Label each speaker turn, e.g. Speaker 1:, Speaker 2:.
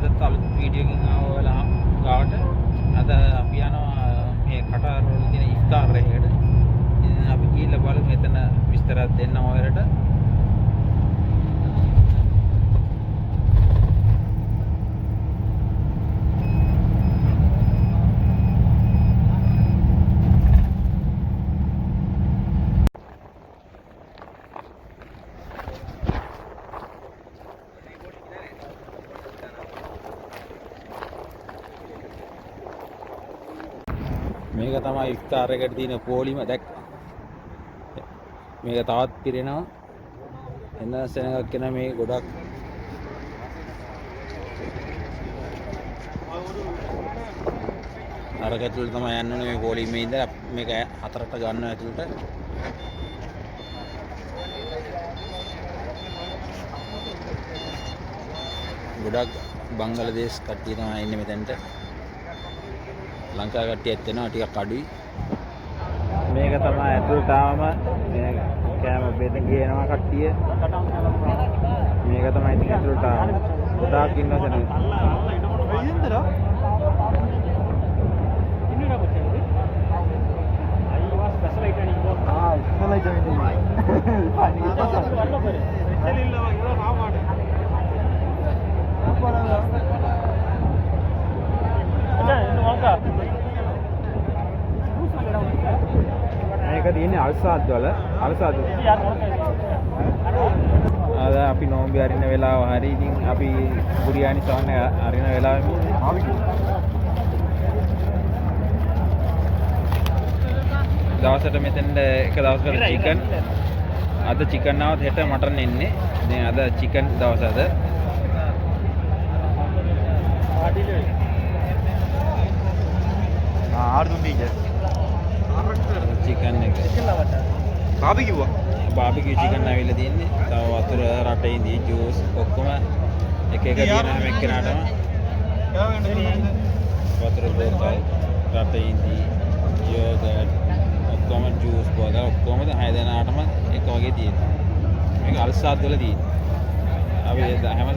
Speaker 1: අදත් අලුත් වීඩියෝ එකකින් ආව වෙලා ගාවට අද අපි යනවා මේ කටාර වල තියෙන ඉෆ්තාර් එකකට. ඉතින් අපි ගිහිල්ලා බලමු මෙතන විස්තරයක් දෙන්නම් ඔයාලට. මේක තමයි ඉෆ්තාර් එකට තියෙන පොලිම දැක්ක. මේක තවත් පිරෙනවා. එන්න සෙනගක් කියන මේ ගොඩක් අරක ඇතුළට තමයි යන්න ඕනේ මේ පොලිමේ ඉඳලා මේක හතරට ගන්න ඇතුළට. ගොඩක් බංග්ලාදේශ කට්ටිය තමයි ඉන්නේ මෙතනට. ලංකා කට්ටියත් එනවා ටිකක් අඩුයි. මේක තමයි ඇතුළට ආවම මේ කෑම බෙද ගේනවා කට්ටිය. මේක තමයි ඉතින් ඇතුළට ආවම ගොඩාක් ඉන්නවා දැන්. අයියෙන්දර ඉන්නడా කොච්චරද? අයියෝ ස්පෙෂල් එකක් නේ. ස්පෙෂල් එකක් නේ. පානි ගන්න බෑ. එතෙලිල්ල වගේ රාමාට. මේක තියෙන්නේ අල්සාද් වල අල්සාද් අද අපි නෝම්බි අරින වෙලාව හරි ඉතින් අපි බුරියානි සවන්න අරින වෙලාවෙ දවසට මෙතෙන්ද එක දවසකට චිකන් අද චිකන් ආවත් හෙට මටන් එන්නේ. දැන් අද චිකන් දවස අද चिकन बारबेक्यू चिकन ඇවිල්ලා තියෙන්නේ. තව වතුර රටේ ඉඳි ජූස් ඔක්කොම එක එක දිනා හැම එක්කෙනාටම වතුර බෝතල් රටේ ඉඳි යෝගට් ඔක්කොම ජූස් බෝතල් ඔක්කොම 6 දෙනාටම එක වගේ තියෙනවා. මේක අල්සාද් වල තියෙන්නේ. අපි හැම